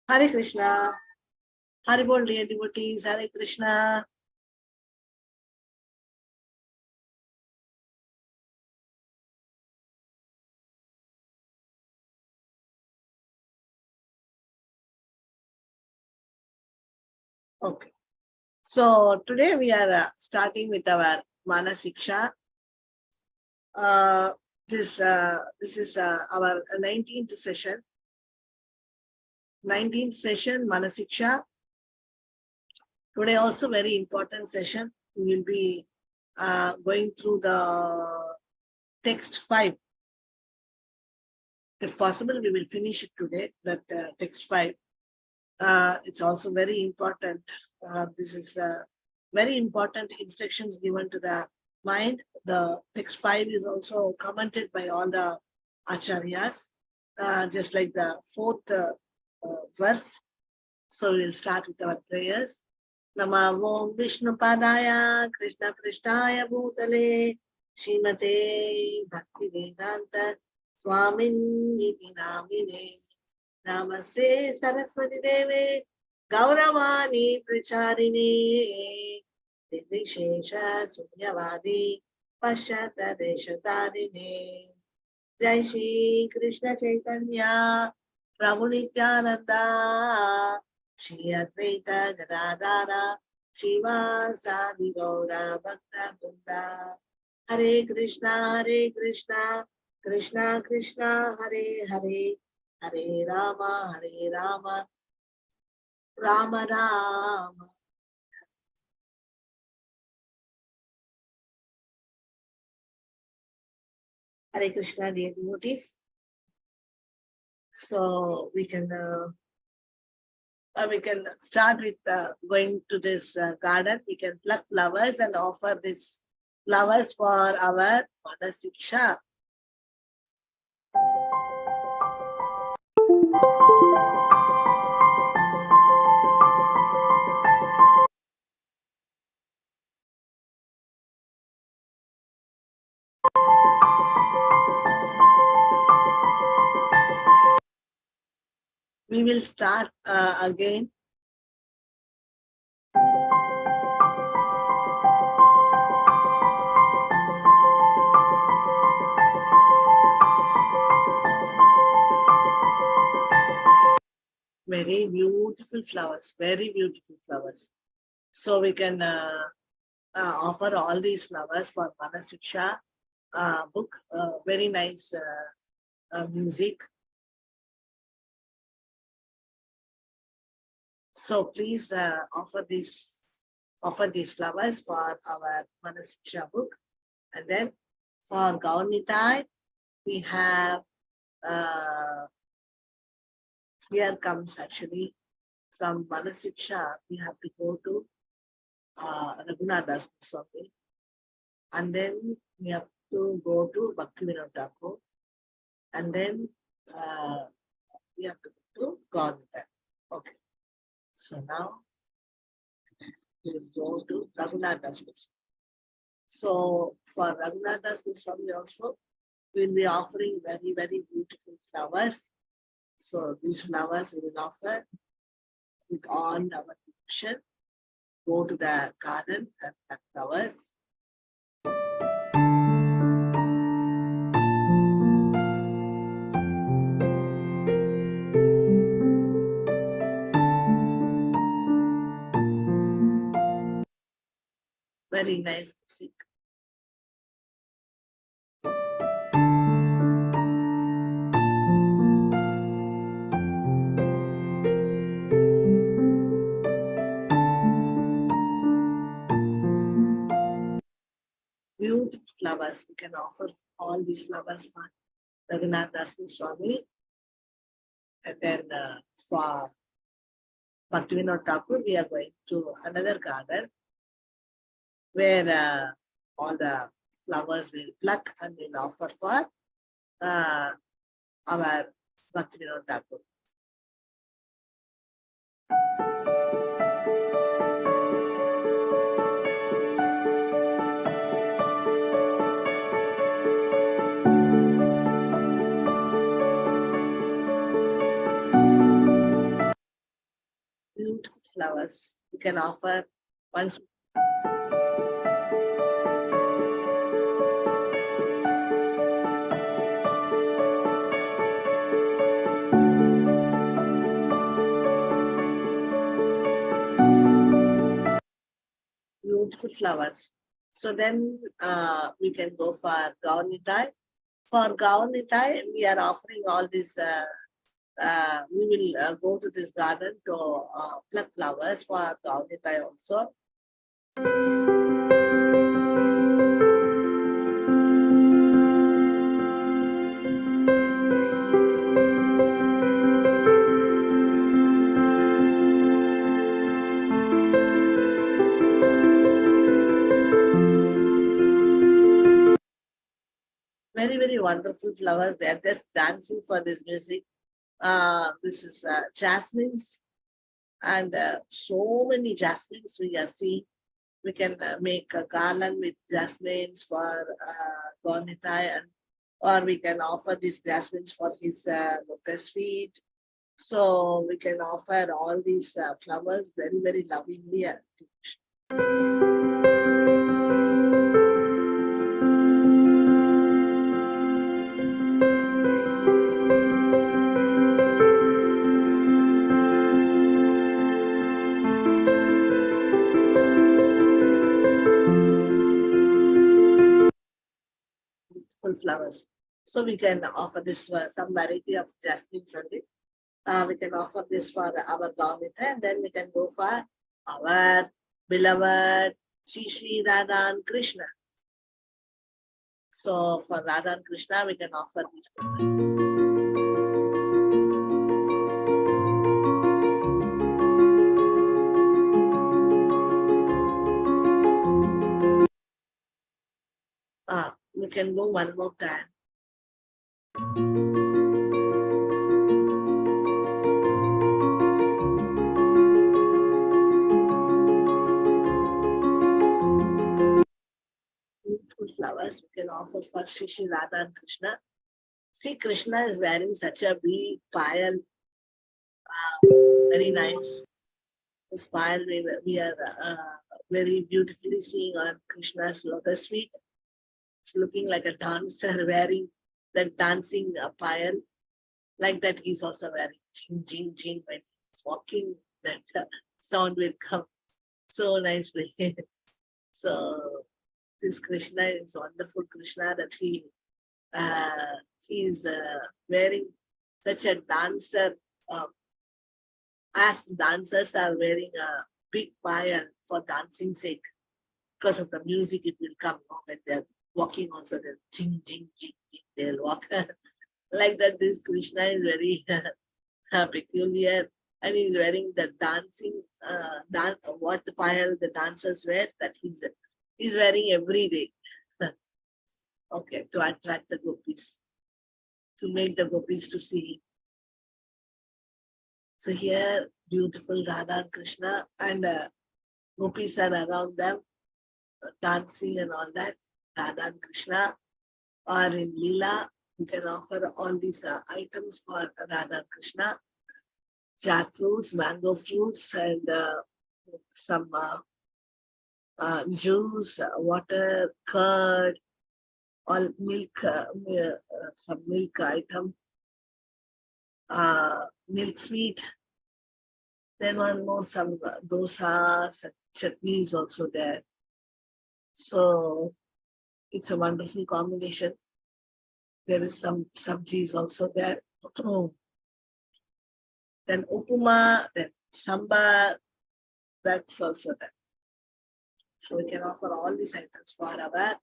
Hare Krishna. Haribol, dear devotees. Hare Krishna. Okay. So today we are starting with our Manah Siksa. This is our 19th session. 19th session, Manah Siksa. Today also very important session. We will be going through the text 5. If possible, we will finish it today, that text 5. It's also very important. This is very important instructions given to the mind. The text 5 is also commented by all the acharyas, just like the fourth verse. So we'll start with our prayers. Namo Vishnu Padaya Krishna Krishnaya Bhutale Srimate Bhakti Vedanta Swamin Iti Namine Namaste Saraswati Deve Gauravani Pracharine Nirvishesha Sunyavadi Pashyata Deshatarine Jai Shri Krishna Chaitanya Prabhu Nityananda Shri Advaita Gadadara Srivasadi Gaura Bhakta Vrinda Hare Krishna Krishna Krishna Hare Hare Hare Rama Rama Rama. Hare Krishna, dear devotees. So we can start with going to this garden. We can pluck flowers and offer these flowers for our Manah Siksa. We will start again. Very beautiful flowers, very beautiful flowers. So we can offer all these flowers for Manah Siksa book. Very nice music. So please offer these flowers for our Manah Siksa book. And then for Gaunitai, we have here comes actually from Manah Siksa, we have to go to Raghunath Swami, and then we have to go to Bhaktivinoda Thakur, and then we have to go to Gaunitai. Okay. So now we will go to Raghunath Swami. So for Raghunath Swami also, we will be offering very, very beautiful flowers. So these flowers we will offer with all our devotion. Go to the garden and pluck flowers. Very nice music. Beautiful flowers. We can offer all these flowers for Raghunath Swami. And then for Bhaktivinoda Thakur, we are going to another garden where all the flowers will pluck and will offer for our Bhaktivinoda Thakur. flowers. You can offer one beautiful flowers. So then we can go for Gaunitai. For Gaunitai, we are offering all these. We will go to this garden to pluck flowers for Gaunitai also. Very, very wonderful flowers. They are just dancing for this music. This is jasmines, and so many jasmines we are seeing. We can make a garland with jasmines for Gaunitai, or we can offer these jasmines for his Lotus Feet. So we can offer all these flowers very, very lovingly. Flowers. So we can offer this some variety of jasmines only. We can offer this for our Gaunita, and then we can go for our beloved Shri Radha and Krishna. So for Radha and Krishna, we can offer this. We can go one more time. Beautiful flowers we can offer for Shri Radha and Krishna. See, Krishna is wearing such a big pile. Very nice. This pile we are very beautifully seeing on Krishna's Lotus Feet. It's looking like a dancer wearing that dancing pile. Like that, he's also wearing jing, jing, jing. When he's walking, that sound will come so nicely. So this Krishna is wonderful Krishna that he's wearing such a dancer. As dancers are wearing a big pile for dancing sake, because of the music it will come when they're walking also, they'll jing, jing, jing, jing, they'll walk. Like that, this Krishna is very peculiar, and he's wearing the dancing, what the pile the dancers wear, that he's wearing every day. Okay, to attract the gopis, to make the gopis to see him. So here, beautiful Radha and Krishna, and gopis are around them, dancing and all that. Radha and Krishna are in Leela. You can offer all these items for Radha and Krishna. Jackfruits, mango fruits, and some juice, water, curd, all milk, some milk item, milk sweet. Then one more, some dosas and chutneys also there. So it's a wonderful combination. There is some sabjis also there. Then upuma, then sambar, that's also there. So we can offer all these items for our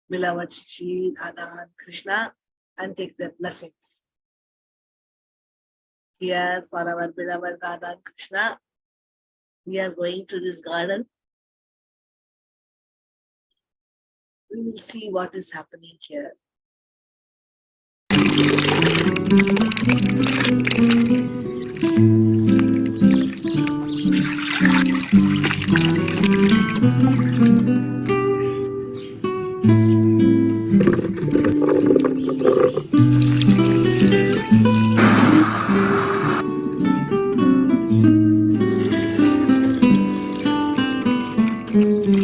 beloved Shri Radha and Krishna and take their blessings. Here for our beloved Radha and Krishna, we are going to this garden. We will see what is happening here. They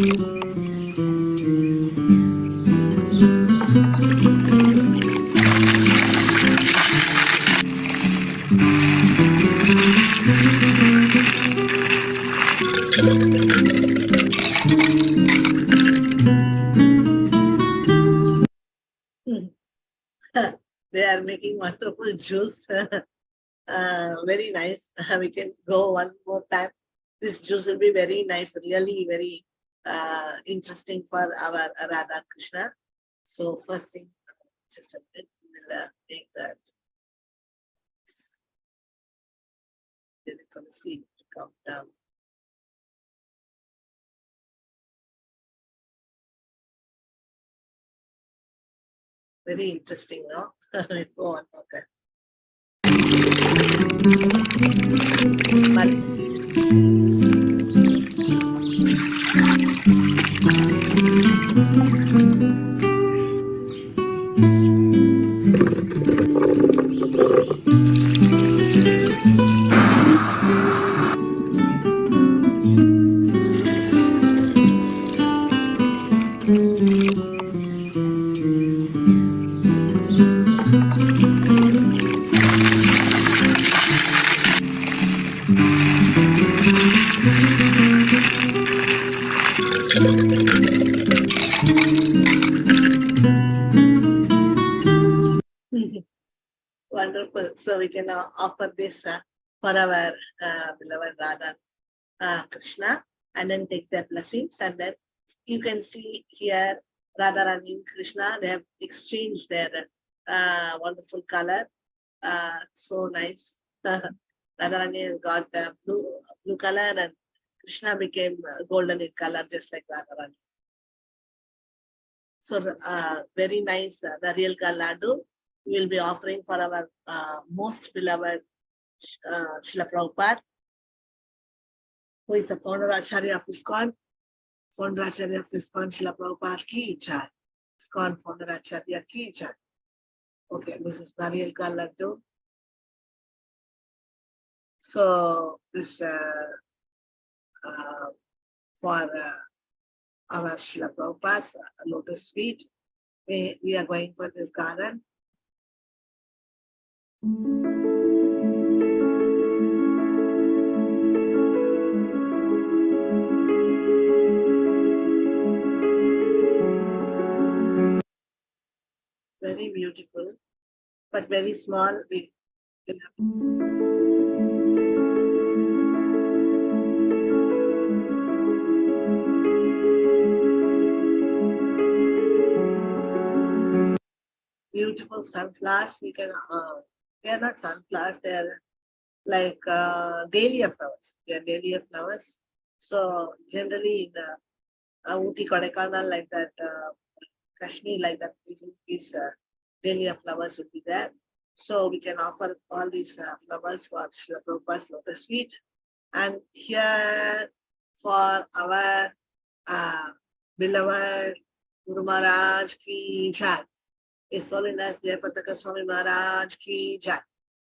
are making wonderful juice. Very nice. We can go one more time. This juice will be very nice, really very interesting for our Radha Krishna. So first thing, just a minute, we'll make that. Then it's on the seed to come down. Very interesting, no? Let's go on. Okay. Wonderful. So we can offer this for our beloved Radha Krishna and then take their blessings. And then you can see here Radharani and Krishna, they have exchanged their wonderful color. So nice. Radharani has got blue color and Krishna became golden in color, just like Radharani. So very nice, the real Laddu we will be offering for our most beloved Srila Prabhupada, who is the founder Acharya of ISKCON. Founder Acharya of ISKCON, Srila Prabhupada ki jai. ISKCON founder Acharya ki jai. Okay, this is the real Laddu. So this for our Srila Prabhupada's Lotus Feet, we are going for this garden. Very beautiful, but very small. Beautiful sunflowers. We can. They are not sunflowers. They are like dahlia flowers. They are dahlia flowers. So generally in Ooty, Kodaikanal, like that, Kashmir, like that, these dahlia flowers will be there. So we can offer all these flowers for Srila Prabhupada's Lotus Feet. And here for our beloved Guru Maharaj ki jai. His Holiness Jayapataka Swami Maharaj ki jai.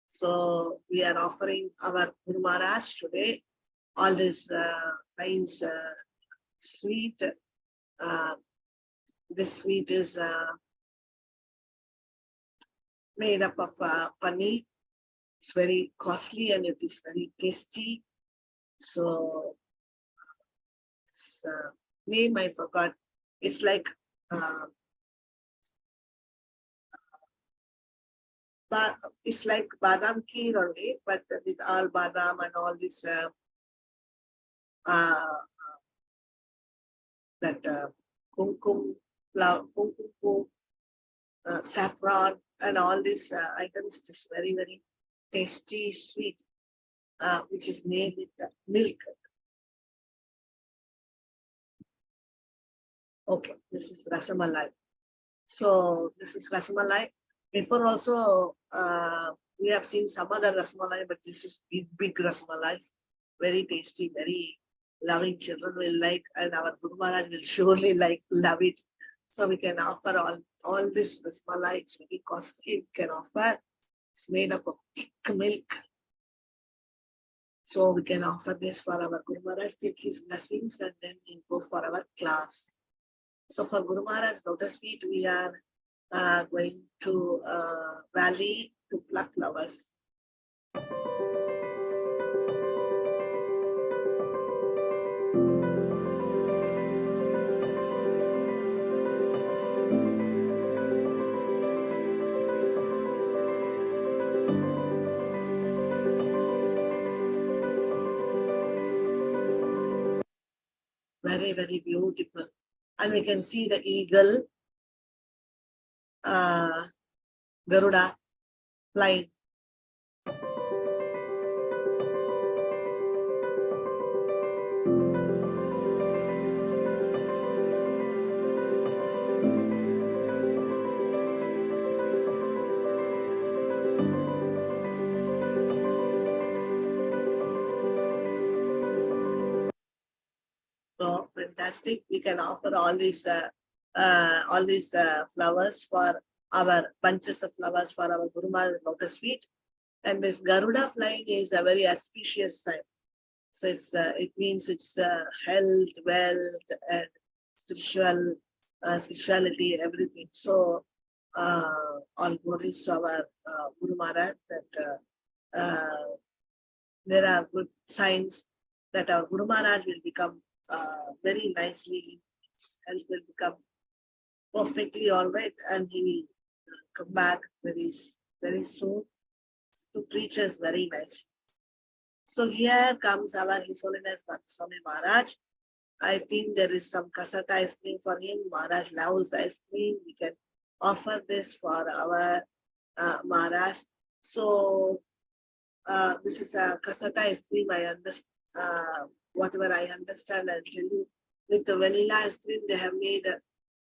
So we are offering our Guru Maharaj today all this nice sweet. This sweet is made up of paneer. It's very costly and it is very tasty. So this name I forgot. It's like it's like badam kheer only, but with all badam and all this that kumkum, saffron and all these items. It is very, very tasty, sweet, which is made with milk. Okay, this is rasamalai. So this is rasamalai. Before also, we have seen some other rasamalai, but this is big rasamalai. Very tasty, very loving. Children will like, and our Guru Maharaj will surely love it. So we can offer all this rasamalai. It's very costly. We can offer. It's made up of thick milk. So we can offer this for our Guru Maharaj, take his blessings, and then we go for our class. So for Guru Maharaj Lotus Feet, we are going to valley to pluck flowers. Very, very beautiful. And we can see the eagle, Garuda, flying. So fantastic. We can offer all these flowers for our bunches of flowers for our Guru Maharaj Lotus Feet. And this Garuda flying is a very auspicious sign. So it means it's health, wealth, and spirituality, everything. So all glories to our Guru Maharaj that there are good signs that our Guru Maharaj will become very nicely, his health will become perfectly all right, and he will come back very soon to preach us very nicely. So here comes our His Holiness Swami Maharaj. I think there is some cassette ice cream for him. Maharaj loves ice cream. We can offer this for our Maharaj. So this is a cassette ice cream. I understand whatever I understand. I'll tell you. With the vanilla ice cream, they have made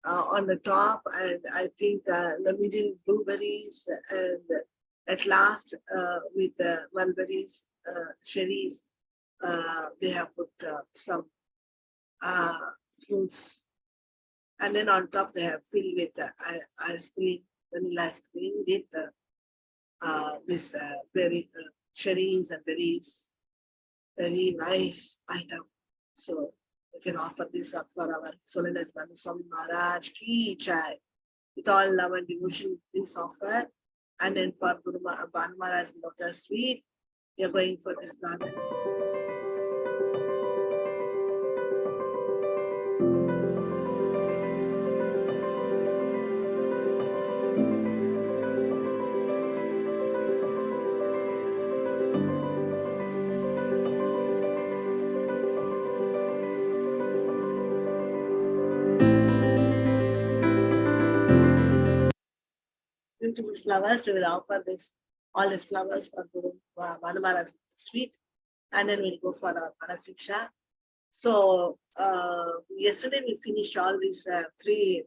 on the top, and I think the middle blueberries, and at last with mulberries, cherries, they have put some fruits, and then on top they have filled with ice cream, vanilla ice cream with this berry cherries and berries. Very nice item. So we can offer this up for our His Holiness Manah Swami Maharaj ki chai. With all love and devotion, this offer. And then for Guru Maharaj Lotus Feet, we are going for this garden. Beautiful flowers. We will offer all these flowers for Guru Manah Maharaj Feet, and then we'll go for our Manah Siksa. So yesterday we finished all these three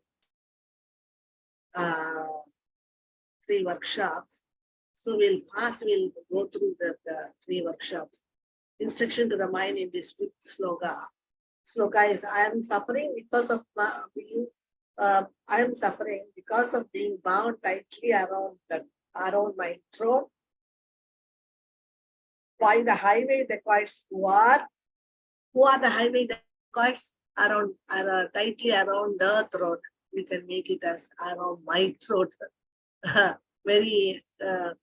workshops. So we'll go through the three workshops. Instruction to the mind in this fifth sloka. Sloka is I am suffering because of being bound tightly around my throat by the highway dacoits who are the highway dacoits around tightly around the throat. We can make it as around my throat. Very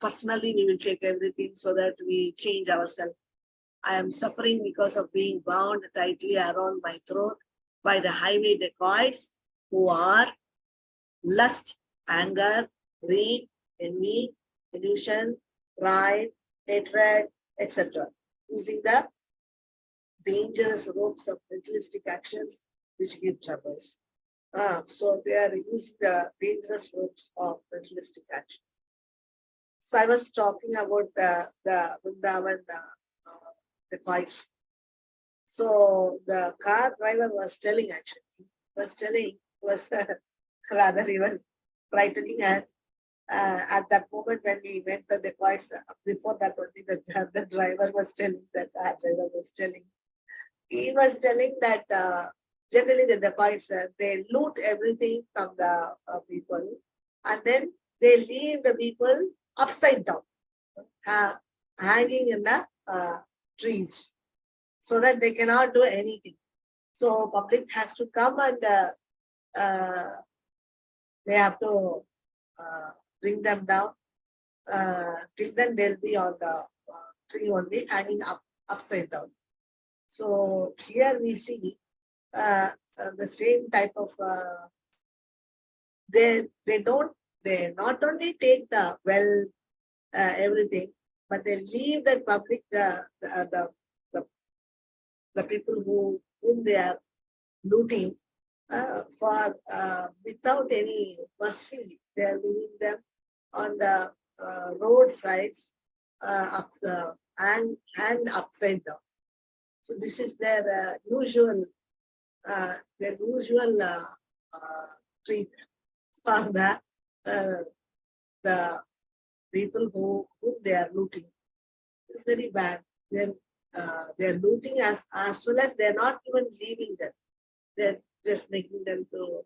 personally, we will take everything so that we change ourselves. I am suffering because of being bound tightly around my throat by the highway dacoits who are lust, anger, greed, envy, illusion, pride, hatred, etc. Using the dangerous ropes of materialistic actions which give troubles. So they are using the dangerous ropes of materialistic action. So I was talking about the Vrindavan dacoits. So the car driver was telling rather he was frightening us. At that moment when we went to the dacoits, before that only the driver was telling he was telling that generally the dacoits, they loot everything from the people, and then they leave the people upside down, hanging in the trees so that they cannot do anything. So public has to come and they have to bring them down. Till then they'll be on the tree only, hanging upside down. So here we see the same type of they not only take the everything, but they leave the public the people whom they are looting for without any mercy. They are leaving them on the roadsides and upside down. So this is their usual treatment for the people whom they are looting. It's very bad. They're looting as well as they're not even leaving them. They're just making them to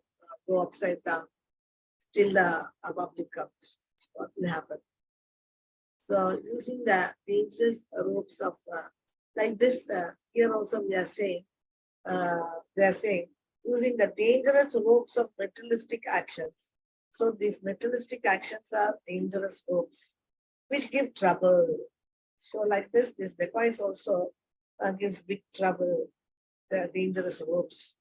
go upside down till the public comes. What will happen? So using the dangerous ropes of like this, here also we are saying, they are saying, using the dangerous ropes of materialistic actions. So these materialistic actions are dangerous ropes, which give trouble. So like this dacoits also gives big trouble, the dangerous ropes.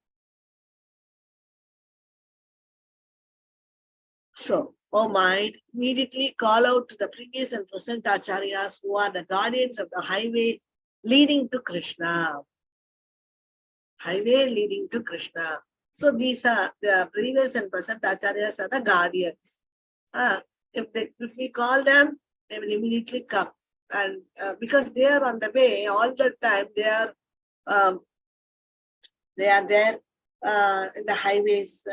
So, O mind, immediately call out to the previous and present acharyas who are the guardians of the highway leading to Krishna. Highway leading to Krishna. So these are the previous and present acharyas are the guardians. If we call them, they will immediately come. And because they are on the way all the time, they are there in the highways,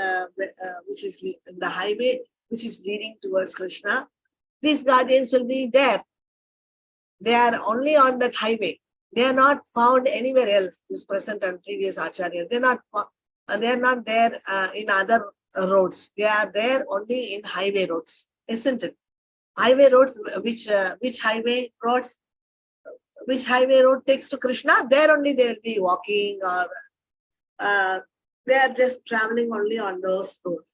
which is in the highway which is leading towards Krishna. These guardians will be there. They are only on that highway. They are not found anywhere else. This present and previous acharya, they are not there in other roads. They are there only in highway roads, isn't it? Highway roads, which highway roads? Which highway road takes to Krishna? There only they will be walking, or they are just traveling only on those roads,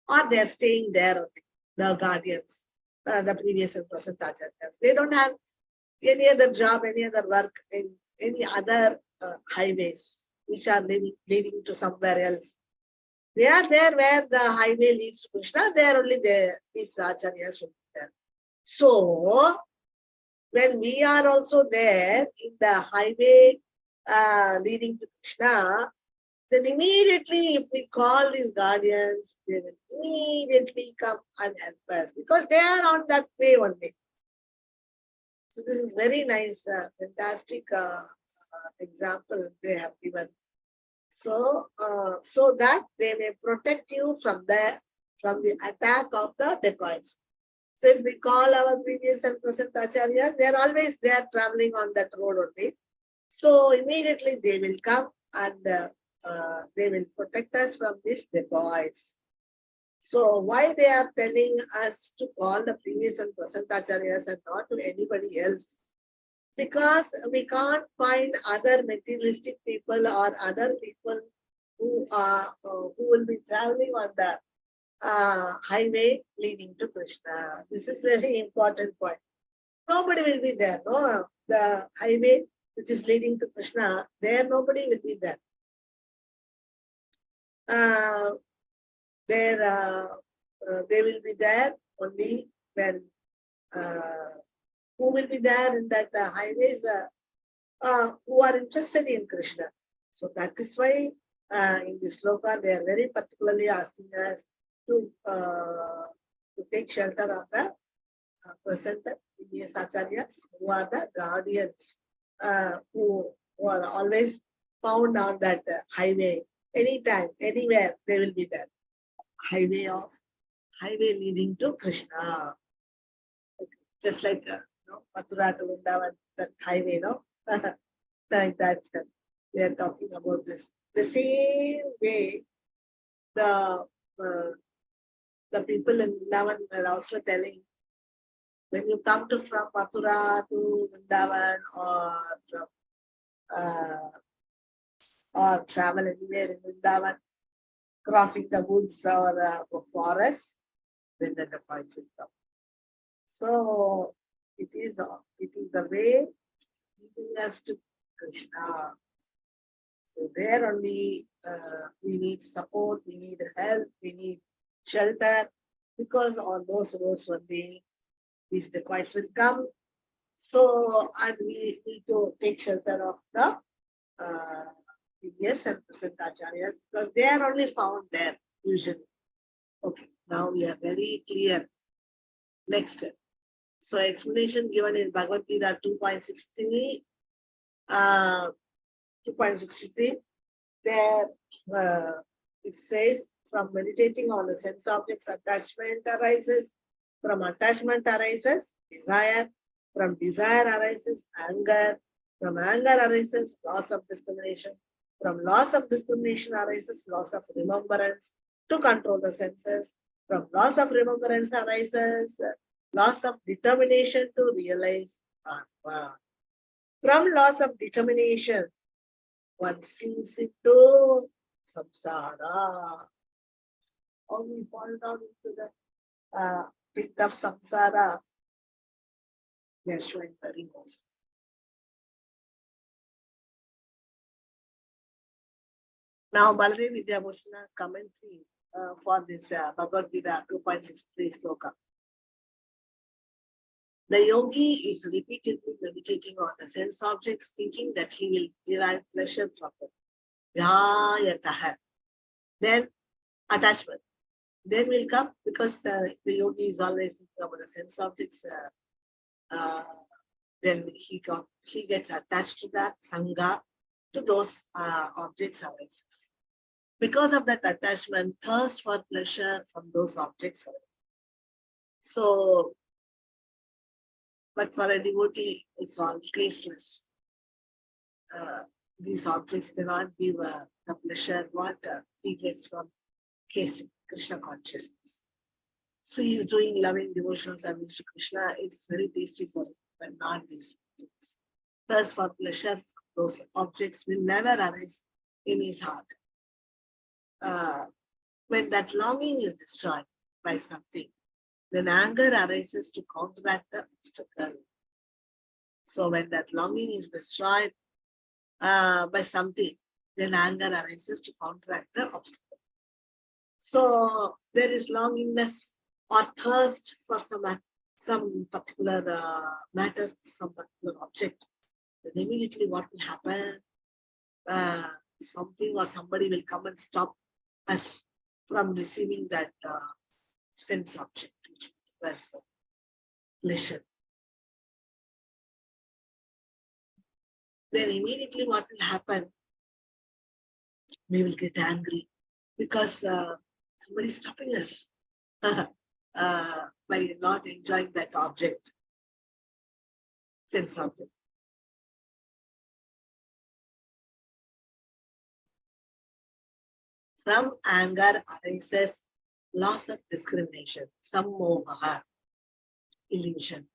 or they are staying there only. The guardians, the previous and present acharyas, they don't have any other job, any other work in any other highways which are leading to somewhere else. They are there where the highway leads to Krishna. There only these acharyas should be there. So when we are also there in the highway leading to Krishna, then immediately if we call these guardians, they will immediately come and help us because they are on that way only. So this is very nice, fantastic example they have given. So, so that they may protect you from the attack of the dacoits. So if we call our previous and present acharyas, they are always there traveling on that road only. So immediately they will come and they will protect us from these dacoits. So why they are telling us to call the previous and present acharyas and not to anybody else? Because we can't find other materialistic people or other people who will be traveling on the highway leading to Krishna. This is very important point. Nobody will be there. No, the highway which is leading to Krishna, there nobody will be there. They will be there only when who will be there in that highways who are interested in Krishna. So that is why in this sloka they are very particularly asking us to take shelter of the present previous acharyas who are the guardians who are always found on that highway. Anytime, anywhere, they will be there. Highway leading to Krishna. Just like Mathura to Vrindavan, that highway, no? Like that, they are talking about this. The same way, the people in Vrindavan are also telling When you come to from Mathura to Vrindavan or travel anywhere in Vrindavan, crossing the woods or forest, then the points will come. So it is the way leading us to Krishna. So there only we need support, we need help, we need shelter, because on those roads only these dacoits will come. So, and we need to take shelter of the previous and present acharyas, because they are only found there usually. Okay, now we are very clear. Next. So explanation given in Bhagavad Gita 2.63. 2.63, there it says, from meditating on the sense objects, attachment arises. From attachment arises desire. From desire arises anger. From anger arises loss of discrimination. From loss of discrimination arises loss of remembrance to control the senses. From loss of remembrance arises loss of determination to realize Atma. From loss of determination, one sinks into samsara. Or we fall down into the pit of samsara. They are showing the remorse. Now, Baladev Vidyabhushana's commentary for this Bhagavad Gita 2.63 sloka. The yogi is repeatedly meditating on the sense objects, thinking that he will derive pleasure from them. Jayataha. Then attachment. Then will come, because the yogi is always thinking about the sense objects. Then he gets attached to that sangha, to those objects arises. Because of that attachment, thirst for pleasure from those objects arises. So, but for a devotee, it's all tasteless. These objects cannot give the pleasure what he gets from Krishna consciousness. So he is doing loving devotional service to Krishna. It's very tasty for him, but not these things. Thirst for pleasure from those objects will never arise in his heart. When that longing is destroyed by something, then anger arises to counteract the obstacle. So when that longing is destroyed by something, then anger arises to counteract the obstacle. So there is longingness or thirst for some particular matter, some particular object. Then immediately what will happen? Something or somebody will come and stop us from receiving that sense object, which was pleasure. Then immediately what will happen? We will get angry, because somebody is stopping us by not enjoying that object, sense object. From anger arises loss of discrimination, sammoha, illusion.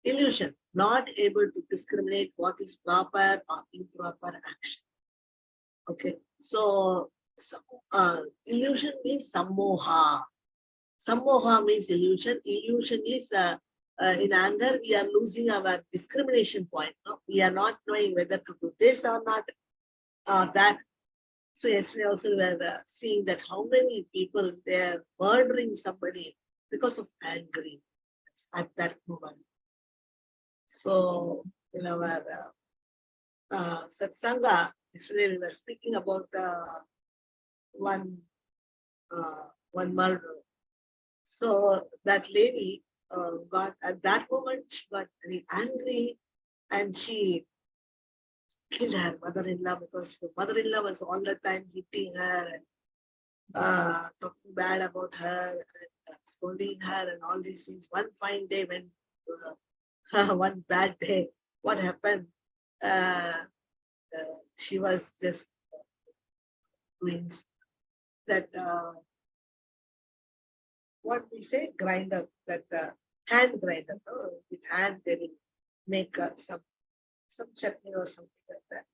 Illusion, not able to discriminate what is proper or improper action. Okay, so illusion means sammoha. Sammoha means illusion. Illusion is in anger, we are losing our discrimination point. No? We are not knowing whether to do this or not, or that. So yesterday also we were seeing that how many people, they are murdering somebody because of angry at that moment. So in our satsanga, yesterday we were speaking about one murder. So that lady got, at that moment, she got very angry and she killed her mother-in-law, because the mother-in-law was all the time hitting her and talking bad about her and scolding her and all these things. One fine day, when one bad day, what happened? She was just doing that, what we say, grinder, that hand grinder. No? With hand they will make some chutney or something like that.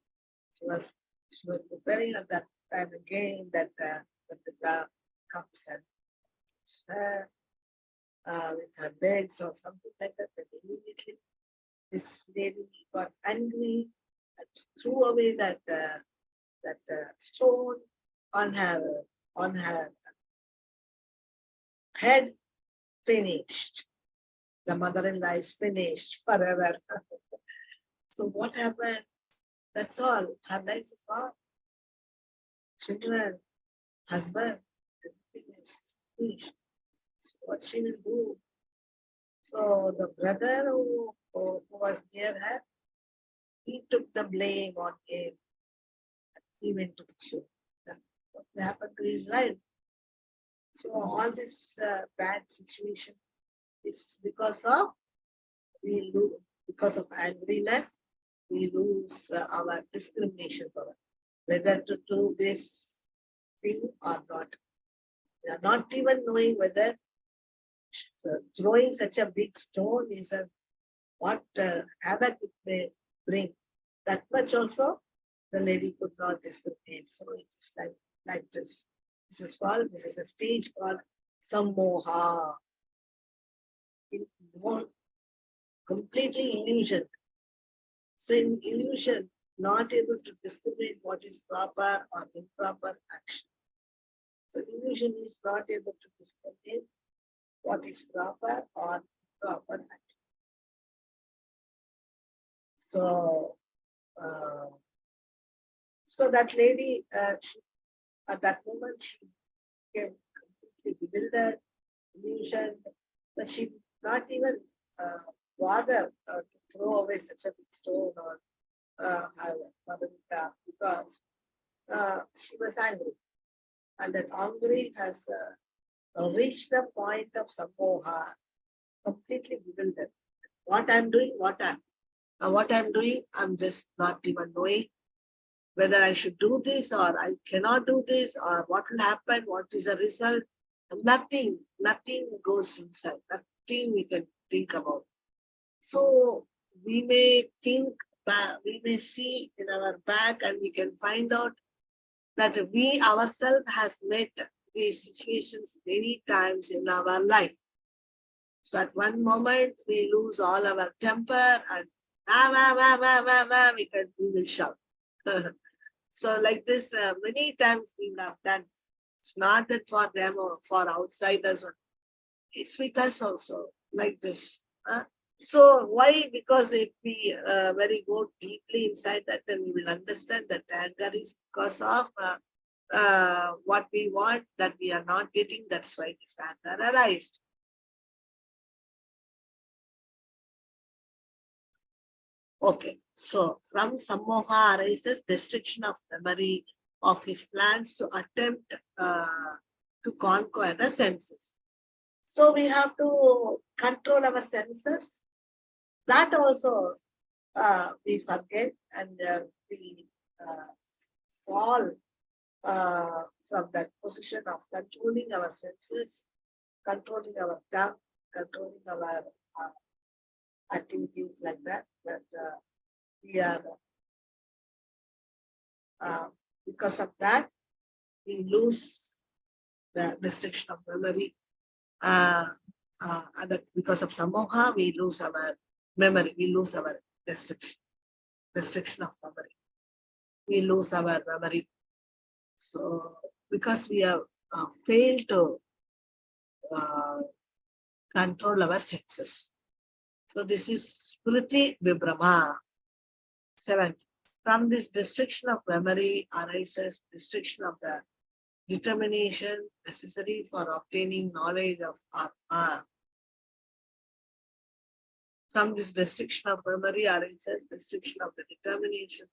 She was preparing at that time again that the Buddha comes and with her legs or something like that. And immediately this lady got angry and threw away that stone on her head. Finished. The mother-in-law is finished forever. So what happened? That's all. Her life is gone. Children, husband, everything is finished. So what she will do? So the brother who was near her, he took the blame on him. He went to the ship. What happened to his life? So all this bad situation is because of because of angriness, we lose our discrimination power, whether to do this thing or not. We are not even knowing whether throwing such a big stone is what havoc it may bring. That much also the lady could not discriminate. So it is like this. This is a stage called sammoha. Completely illusion. So in illusion, not able to discriminate what is proper or improper action. So illusion is not able to discriminate what is proper or improper action. So, so that lady, at that moment, she became completely bewildered, illusioned, but she did not even bother to throw away such a big stone or her mother-in-law because she was angry. And that angry has reached the point of sammoha, completely bewildered. What I'm doing, I'm just not even knowing whether I should do this or I cannot do this or what will happen, what is the result. Nothing goes inside, nothing we can think about. So we may think back, we may see in our back and we can find out that we ourselves has met these situations many times in our life. So at one moment we lose all our temper and we will shout. So like this, many times we have done. It's not that for them or for outsiders. It's with us also, like this. So why? Because if we very go deeply inside that, then we will understand that anger is because of what we want that we are not getting. That's why this anger arises. Okay, so from sammoha arises destruction of memory of his plans to attempt to conquer the senses. So we have to control our senses. That also we forget and we fall from that position of controlling our senses, controlling our tongue, controlling our activities like that. But we are, because of that, we lose the restriction of memory. And because of sammoha, we lose our memory, we lose our restriction of memory. We lose our memory. So, because we have failed to control our senses. So, this is Smriti Vibhrama. 7th. From this destruction of memory arises destruction of the determination necessary for obtaining knowledge of Atma. From this destruction of memory arises destruction of the determination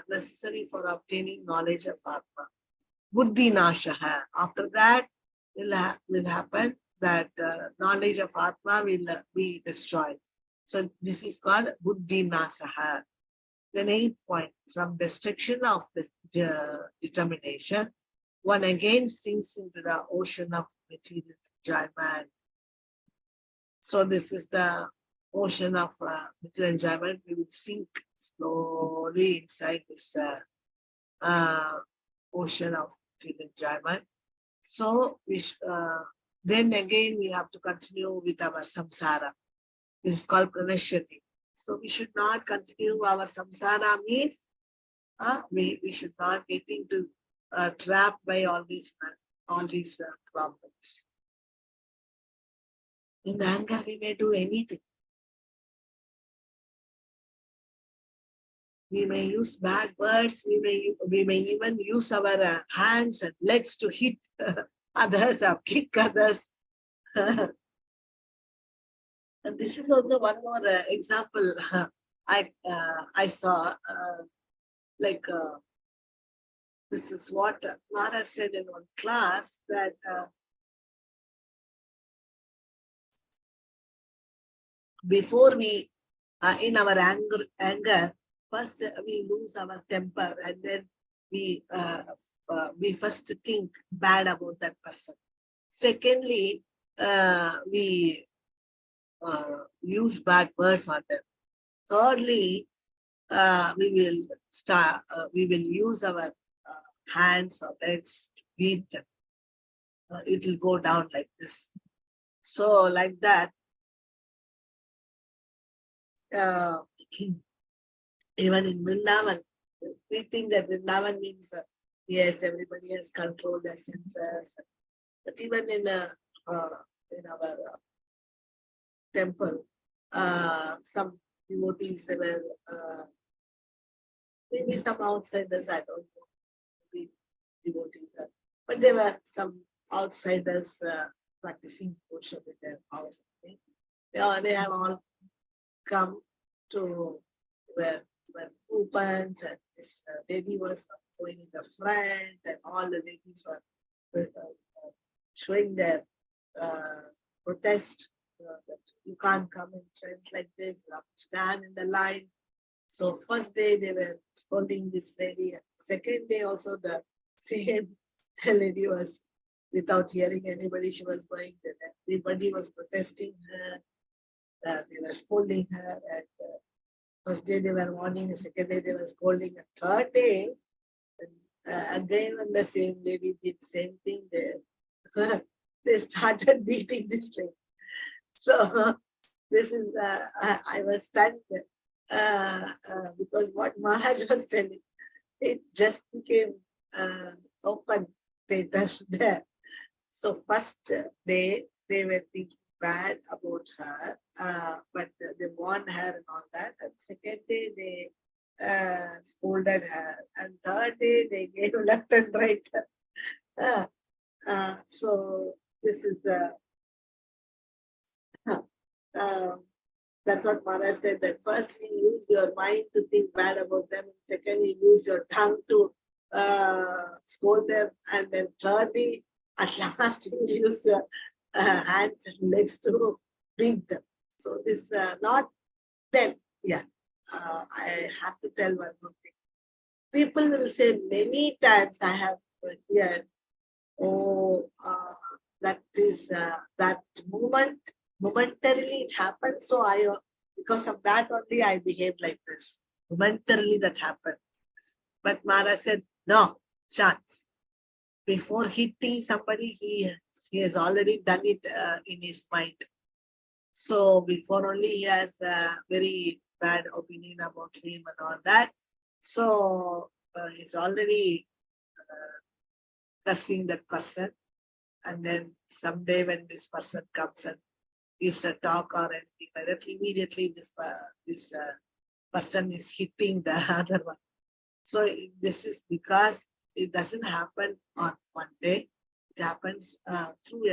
necessary for obtaining knowledge of Atma. Buddhi nashaha. After that will happen that knowledge of Atma will be destroyed. So this is called Buddhi nasaha. Then 8th point, from destruction of the determination, one again sinks into the ocean of material enjoyment. So this is the ocean of material enjoyment. We will sink slowly inside this ocean of material enjoyment. So then again we have to continue with our samsara. This is called pranashyati. So we should not continue our samsara means we should not get into trapped by all these problems. In anger, we may do anything. We may use bad words. We may even use our hands and legs to hit others or kick others. And this is also one more example I saw. This is what Mara said in one class, that before we, in our anger, first we lose our temper, and then we first think bad about that person. Secondly, we use bad words on them. Thirdly, we will use our hands or legs to beat them. It will go down like this. So like that, even in Vrindavan, we think that Vrindavan means yes, everybody has controlled their senses. But even in our temple, some devotees, they were maybe some outsiders, I don't know, the devotees, but there were some outsiders practicing worship in their house. They have all come to where coupons, and this lady was going in the front, and all the ladies were showing their protest that you can't come in front like this, you have to stand in the line. So first day they were scolding this lady. Second day also the same lady was, without hearing anybody, she was going there. Everybody was protesting her. They were scolding her. And first day they were warning, the second day they were scolding. The third day, again when the same lady did the same thing, they started beating this lady. So this is, I was stunned because what Maharaj was telling, it just became open theater there. So first day they were thinking bad about her, but they warned her and all that. And second day they scolded her, and third day they gave left and right. So this is that's what Maharaj said, that first you use your mind to think bad about them, and second you use your tongue to scold them, and then thirdly, at last you use your hands and legs to beat them. So this not then, yeah. I have to tell one more thing. People will say many times, I have heard, oh, that is that momentarily it happened, so because of that only I behaved like this. Momentarily that happened. But Mara said, no chance. Before hitting somebody, he has already done it in his mind. So before only he has a very bad opinion about him and all that. So he's already cursing that person. And then someday when this person comes and gives a talk or anything like that, immediately this person is hitting the other one. So this is because it doesn't happen on one day. It happens through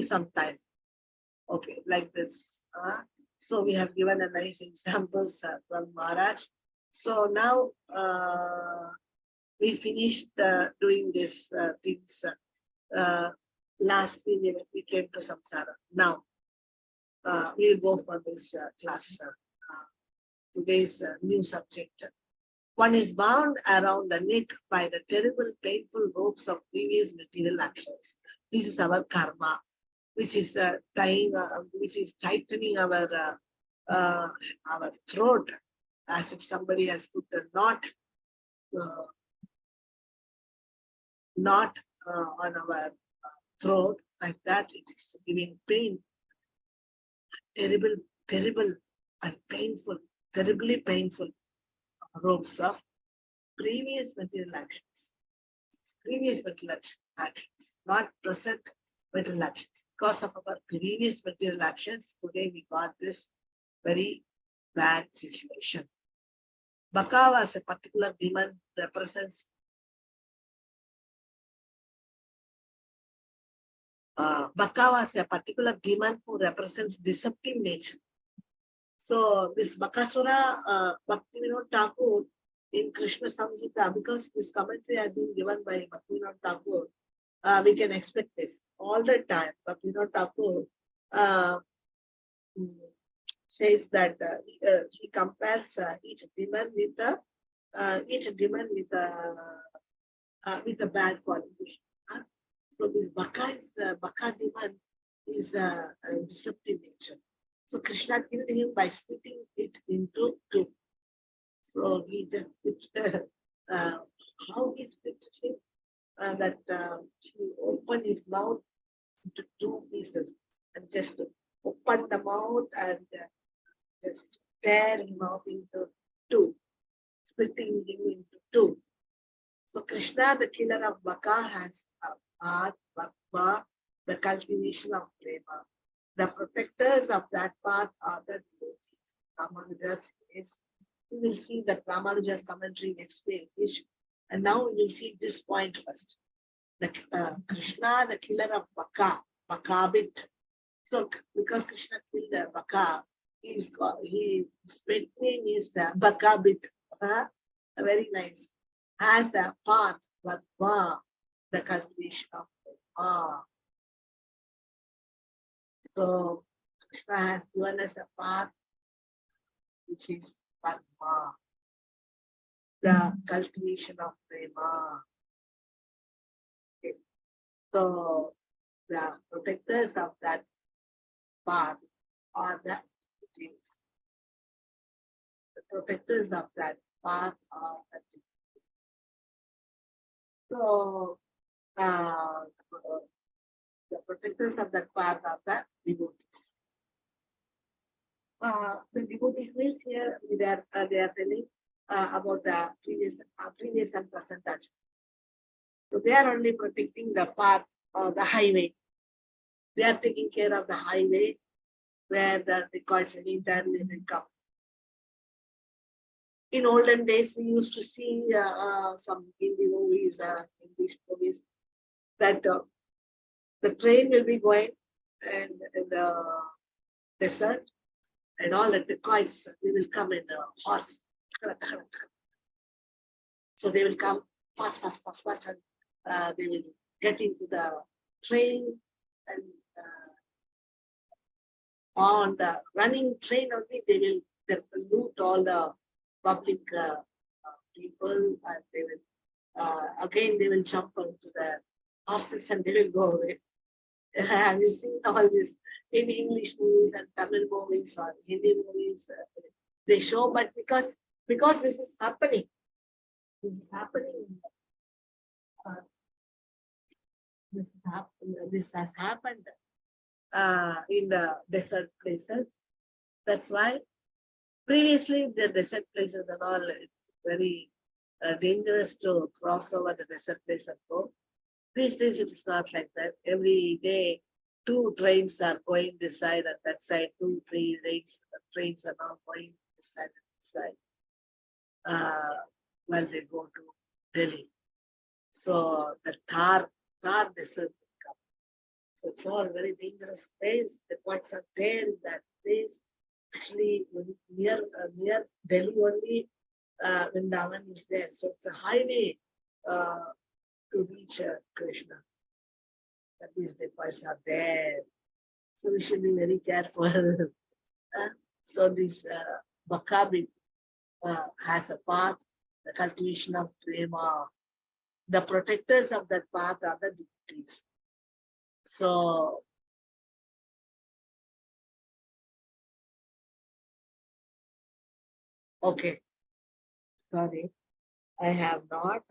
some time. Okay, like this. So we have given a nice examples from Maharaj. So now we finished doing these things. Lastly, we came to samsara. Now we will go for this class. Today's new subject. One is bound around the neck by the terrible, painful ropes of previous material actions. This is our karma, which is which is tightening our throat, as if somebody has put a uh, knot on our throat, like that. It is giving pain, terrible, terrible, and painful, terribly painful ropes of previous material actions. Previous material actions, not present material actions. Because of our previous material actions, today we got this very bad situation. Baka was a particular demon, represents Baka was a particular demon who represents deceptive nature. So this Bakasura, Bhaktivinoda Thakur in Krishna Samhita, because this commentary has been given by Bhaktivinoda Thakur, we can expect this all the time. Bhaktivinoda Thakur says that he compares each demon with a bad quality. So this Baka demon is a deceptive nature. So Krishna killed him by splitting it into two. So he just how he split him, that he opened his mouth into two pieces and just opened the mouth and just tear him out into two, splitting him into two. So Krishna, the killer of Baka, has Art, Bhakma, the cultivation of prema. The protectors of that path are the devotees. Ramanuja says, we will see the Ramanuja's commentary next page. And now we will see this point first. The, Krishna, the killer of Baka, Bakabit. So because Krishna killed Baka, his pet name is Bakabit. Very nice. Has a path, Bhakma, the cultivation of prema. So Krishna has given us a path which is Padma, the cultivation of prema. Okay. So the protectors of that path are the devotees. The protectors of that path are the devotees. So the protectors of that path are the devotees. The devotees means here they are telling about the previous and present action. So they are only protecting the path or the highway. They are taking care of the highway where the records anytime they will come. In olden days, we used to see some Hindi movies, English movies, that the train will be going in the desert, and all the dacoits, they will come in a horse. So they will come fast, and they will get into the train, and on the running train only, they will loot all the public people, and they will again they will jump onto the horses and they will go away. Have you seen all this in English movies and Tamil movies or Hindi movies? They show, but because this is happening, this has happened in the desert places. That's why previously the desert places and all, it's very dangerous to cross over the desert place and go. These days it is not like that. Every day, 2 trains are going this side and that side, 2, 3 trains are now going this side and this side while they go to Delhi. So the Thar desert will come. So it's all very dangerous place. The points are there in that place. Actually, near Delhi only, Vrindavan is there. So it's a highway to reach Krishna. But these depots are there. So we should be very careful. So this Bakabit has a path the cultivation of prema. The protectors of that path are the devotees. So, okay, sorry, I have not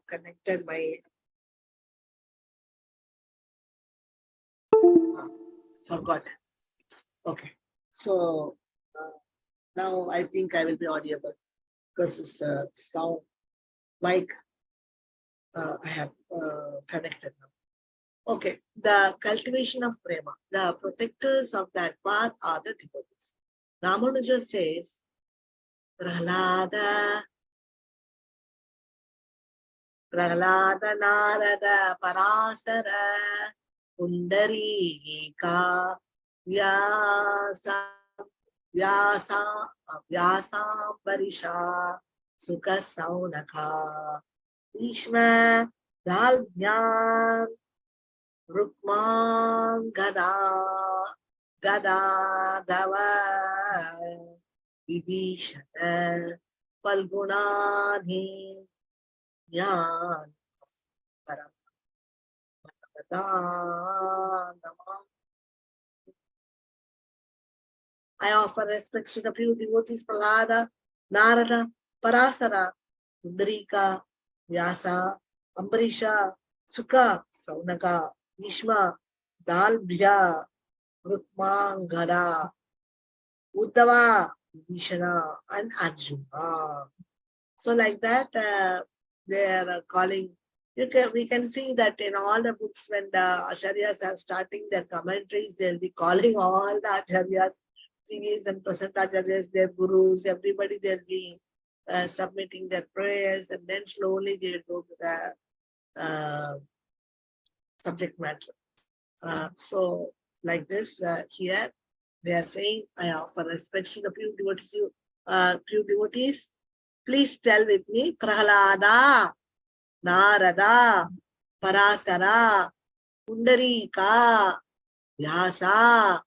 connected my, forgot. Okay, so now I think I will be audible because it's sound mic I have connected now. Okay, the cultivation of prema. The protectors of that path are the devotees. Ramanuja says, Prahlada, Narada, Parasara, Pundarika, Vyasa, Vyasa, Parisha, Sukha Saunaka, Ishma, Dalbyan, Rukman, Gada, Dava, Vibhishana, Falgunadhi, Jnana, Paramata, I offer respects to the few devotees Prahlada, Narada, Parasara, Pundarika, Vyasa, Ambarisha, Sukha, Saunaka, Bhishma, Dalbhya, Rukmangada, Uddhava, Vishana, and Arjuna. So like that, they are calling. We can see that in all the books when the acharyas are starting their commentaries, they'll be calling all the acharyas, previous and present acharyas, their gurus, everybody they'll be submitting their prayers, and then slowly they will go to the subject matter. So like this here, they are saying, I offer respect to the few devotees. Please tell with me, Prahlada, Narada, Parasara, Pundarika, Vyasa,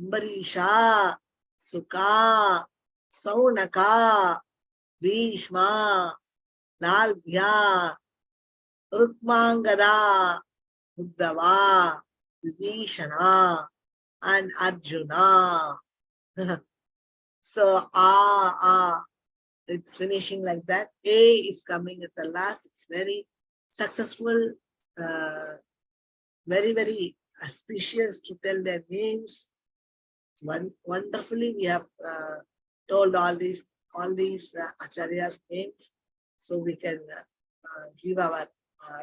Ambarisha, Sukha, Saunaka, Bhishma, Dalbhya, Rukmangada, Uddhava, Vibhishana, and Arjuna. So, it's finishing like that. A is coming at the last. It's very successful, very, very auspicious to tell their names. Wonderfully, we have told all these acharyas' names, so we can give our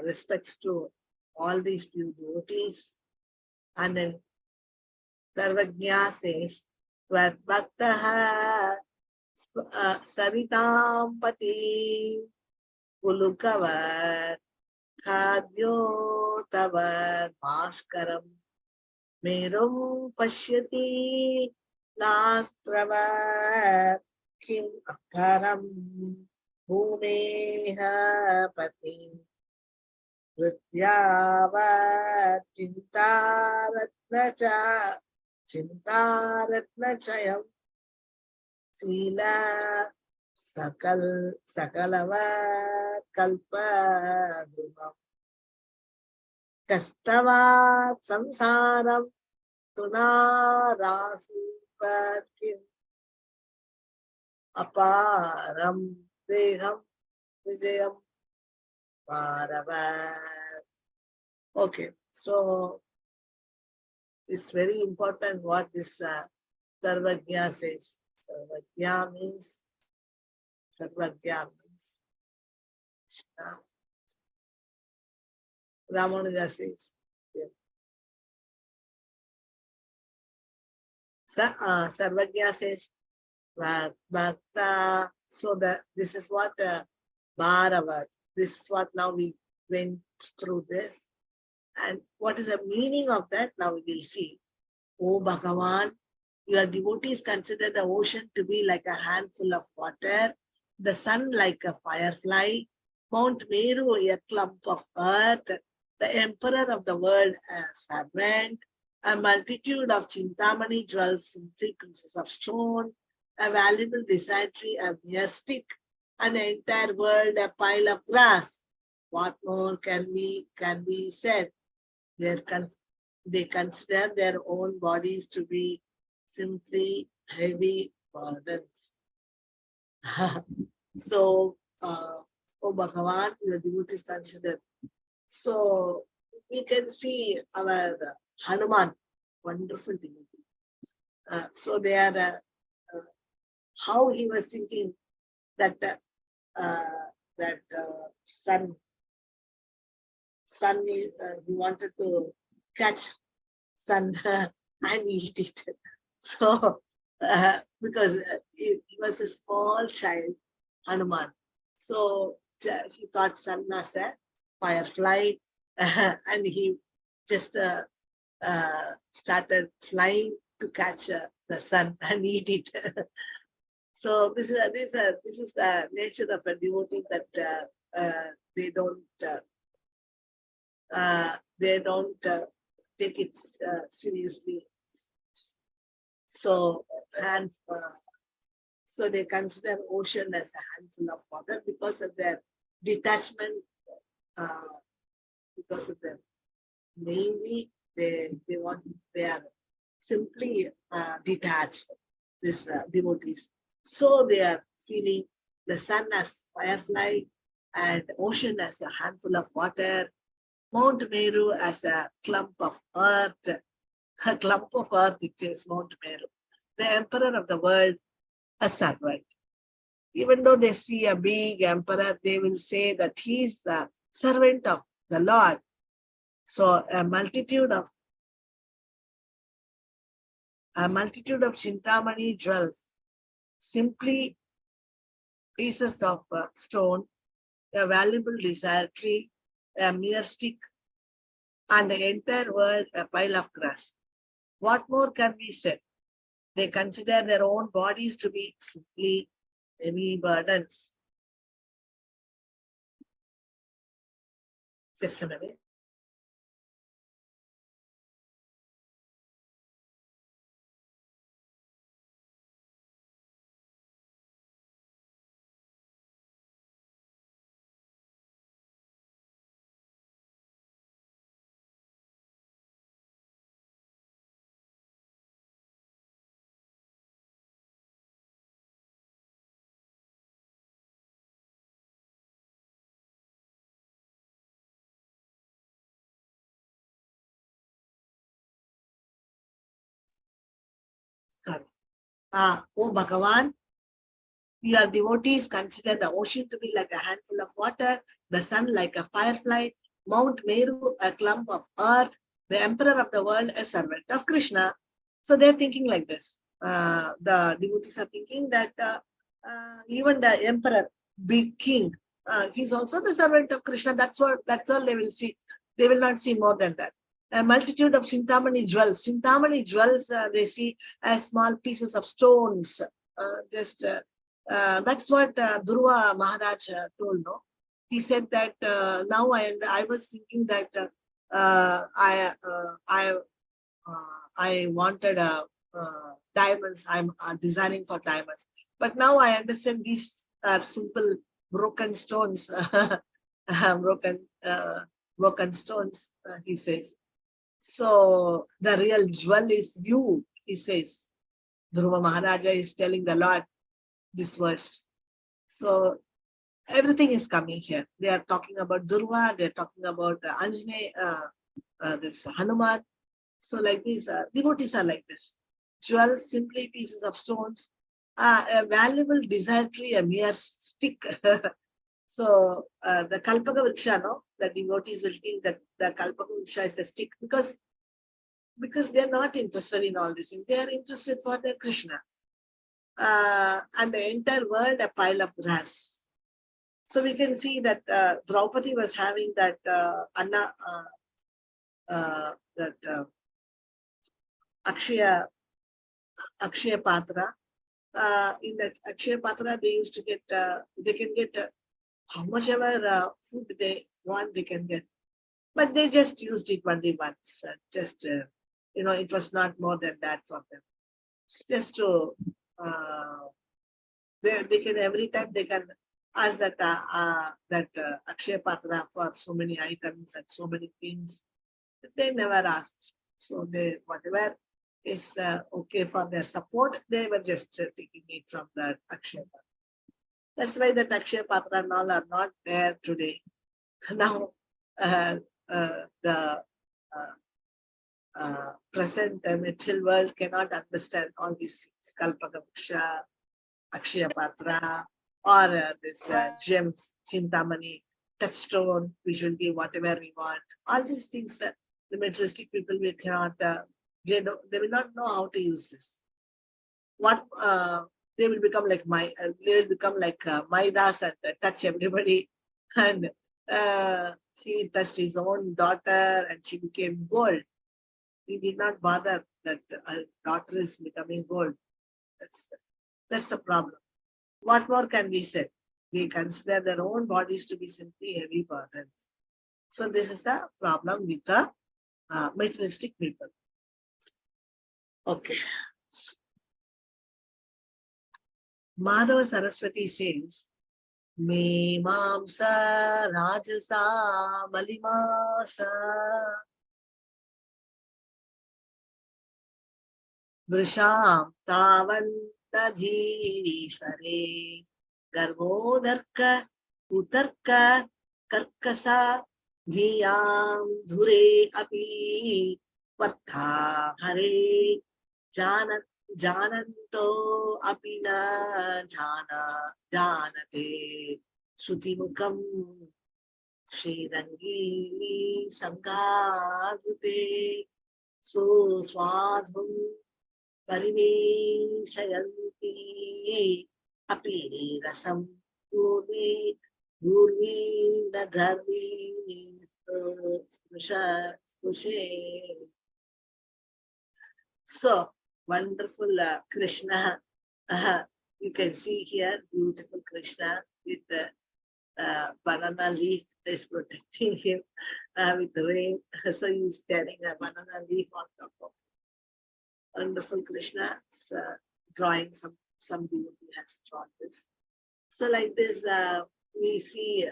respects to all these few devotees. And then Sarvajna says, Bhaktaha Saritam Pati Pulukavat Khadyo Tavad Bhaskaram Merum Pashyati Nastravat Kim Akaram Bhumeha Pati Vrityavat Chintaratna Chayam Sila Sakalavat Kalpa Dhumam Kastavat Samsaram Tunarasupat Kim Aparam Deham Vijayam Paravat. Okay, so it's very important what this Sarvajna says. Sarvajna means Ramanuja says. Sarvajna says Bhakta. So this is what Bharavat. This is what now we went through this. And what is the meaning of that? Now we will see. Oh Bhagavan, your devotees consider the ocean to be like a handful of water, the sun like a firefly, Mount Meru a clump of earth, the emperor of the world a servant, a multitude of Chintamani jewels in frequencies of stone, a valuable decidely a mere stick, and the entire world a pile of grass. What more can be said? They consider their own bodies to be simply heavy burdens. So, oh Bhagavan, your devotees consider. So, we can see our Hanuman, wonderful devotee. So, they are how he was thinking that sun is, he wanted to catch sun and eat it. So, because he was a small child, Hanuman. So, he thought sun as a firefly and he just started flying to catch the sun and eat it. So, this is the nature of a devotee that they don't take it seriously. So, and so they consider ocean as a handful of water because of their detachment, because of them. Mainly, they are simply detached, these devotees. So they are feeling the sun as firefly and ocean as a handful of water, Mount Meru as a clump of earth. A clump of earth, it says Mount Meru. The emperor of the world, a servant. Even though they see a big emperor, they will say that he is the servant of the Lord. So a multitude of Chintamani jewels, simply pieces of stone, a valuable desire tree, a mere stick, and the entire world a pile of grass. What more can be said? They consider their own bodies to be simply heavy burdens. Just a minute. Sorry. Oh Bhagavan, your devotees consider the ocean to be like a handful of water, the sun like a firefly, Mount Meru a clump of earth, the emperor of the world a servant of Krishna. So they're thinking like this. The devotees are thinking that even the emperor, big king, he's also the servant of Krishna. That's all they will see. They will not see more than that. A multitude of Chintamani jewels. Chintamani jewels, they see as small pieces of stones. That's what Dhruva Maharaj told. No, he said that now I was thinking that I wanted diamonds. I'm designing for diamonds, but now I understand these are simple broken stones, broken broken stones. He says. So the real jewel is you. He says. Dhruva Maharaja is telling the Lord this verse. So everything is coming here. They are talking about Durva, they are talking about Anjane, this Hanuman. So like these devotees are like this. Jewels, simply pieces of stones, a valuable desire tree, a mere stick. So the Kalpaka Vriksha, no, the devotees will think that the Kalpaka Vriksha is a stick because they are not interested in all this things. They are interested for their Krishna. And the entire world a pile of grass. So we can see that Draupadi was having that Akshaya Patra. In that Akshaya Patra, they used to get, they can get how much ever food they want, they can get. But they just used it only once. It was not more than that for them. It's just to, they can every time they can ask that Akshaya Patra for so many items and so many things. They never asked. So they whatever is okay for their support, they were just taking it from that Akshaya Patra. That's why the Akshaya Patra and all are not there today. Now, the present material world cannot understand all these things. Kalpakaksha, Akshaya Patra, or this gems, Chintamani, touchstone, we should give whatever we want. All these things, the materialistic people we cannot, they will not know how to use this. What they will become like they will become like Maidas and touch everybody. And he touched his own daughter and she became gold. He did not bother that daughter is becoming gold. That's a problem. What more can be said? They consider their own bodies to be simply heavy burdens. So this is a problem with the materialistic people. Okay. Madhava Saraswati says, Me mamsa rajasa malimasa vrisham tavantadhishare garvodharka utarka karkasa dhiyam dhure api partha hare janat jananto apina janate sutimukam Shrirangi Sangarute Suswadhum Parimeshayanti Api Rasam Purvi Gurvi Nadharvi Spushe. So wonderful Krishna. You can see here beautiful Krishna with the banana leaf is protecting him with the rain. So he's carrying a banana leaf on top of wonderful Krishna. Drawing some devotee has drawn this. So like this, we see